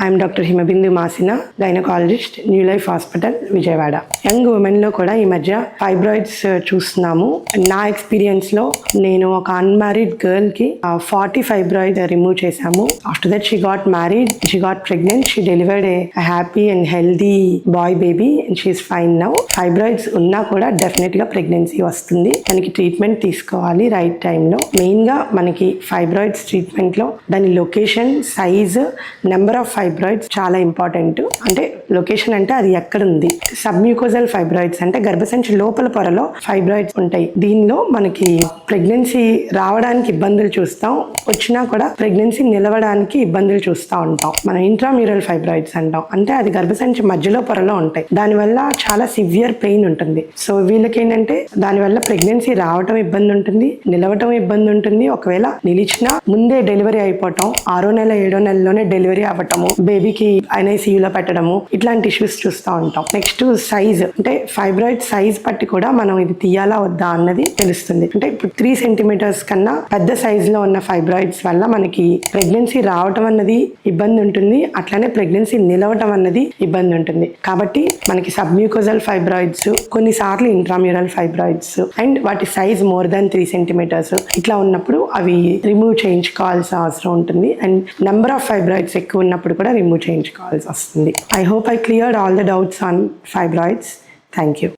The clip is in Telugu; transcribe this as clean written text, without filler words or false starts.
I'm doctor Himabindu Masina, gynaecologist, new life hospital, Vijayawada. Young ఉమెన్లో కూడా ఈ మధ్య ఫైబ్రాయిడ్స్ చూస్తున్నాము. నా ఎక్స్పీరియన్స్లో నేను ఒక అన్మ్యారీడ్ గర్ల్కి 40 ఫైబ్రాయిడ్ రిమూవ్ చేశాము. After that she got married, she got pregnant, she delivered a happy and healthy boy baby and she is fine now. Fibroids ఉన్నా కూడా డెఫినెట్గా ప్రెగ్నెన్సీ వస్తుంది. మనకి ట్రీట్మెంట్ తీసుకోవాలి రైట్ టైంలో. మెయిన్గా మనకి ఫైబ్రాయిడ్స్ ట్రీట్మెంట్లో దాని location, size, number of fibroids చాలా ఇంపార్టెంట్. అంటే లొకేషన్ అంటే అది ఎక్కడ ఉంది. సబ్మ్యూకోజల్ ఫైబ్రాయిడ్స్ అంటే గర్భసంచి లోపల పొరలో ఫైబ్రాయిడ్స్ ఉంటాయి. దీనిలో మనకి ప్రెగ్నెన్సీ రావడానికి ఇబ్బందులు చూస్తాం, వచ్చినా కూడా ప్రెగ్నెన్సీ నిలవడానికి ఇబ్బందులు చూస్తూ ఉంటాం. మనం ఇంట్రామ్యూరల్ ఫైబ్రాయిడ్స్ అంటాం. అంటే అది గర్భసంచి మధ్యలో పొరలో ఉంటాయి. దానివల్ల చాలా సివియర్ పెయిన్ ఉంటుంది. సో వీళ్ళకి ఏంటంటే దానివల్ల ప్రెగ్నెన్సీ రావటం ఇబ్బంది ఉంటుంది, నిలవటం ఇబ్బంది ఉంటుంది. ఒకవేళ నిలిచినా ముందే డెలివరీ అయిపోవటం, 6వ నెల 7వ నెలలోనే డెలివరీ అవ్వటము, బేబీకి NICUలో పెట్టడము, ఇట్లాంటి ఇష్యూస్ చూస్తూ ఉంటాం. నెక్స్ట్ సైజ్, అంటే ఫైబ్రాయిడ్ సైజ్ పట్టి కూడా మనం ఇది తీయాలా వద్దా అన్నది తెలుస్తుంది. అంటే ఇప్పుడు 3 సెంటీమీటర్స్ కన్నా పెద్ద సైజులో ఉన్న ఫైబ్రాయిడ్స్ వల్ల మనకి ప్రెగ్నెన్సీ రావటం అన్నది ఇబ్బంది ఉంటుంది, అట్లానే ప్రెగ్నెన్సీ నిలవటం అన్నది ఇబ్బంది ఉంటుంది. కాబట్టి మనకి సబ్మ్యూకోజల్ ఫైబ్రాయిడ్స్, కొన్నిసార్లు ఇంట్రామ్యూరల్ ఫైబ్రాయిడ్స్ అండ్ వాటి సైజ్ మోర్ దాన్ 3 సెంటీమీటర్స్ ఇట్లా ఉన్నప్పుడు అవి రిమూవ్ చేయించుకోవాల్సిన అవసరం ఉంటుంది. అండ్ నెంబర్ ఆఫ్ ఫైబ్రాయిడ్స్ ఎక్కువ ఉన్నప్పుడు కూడా రిమూవ్ చేయించుకోవాల్సి వస్తుంది. I hope I cleared all the doubts on fibroids. Thank you.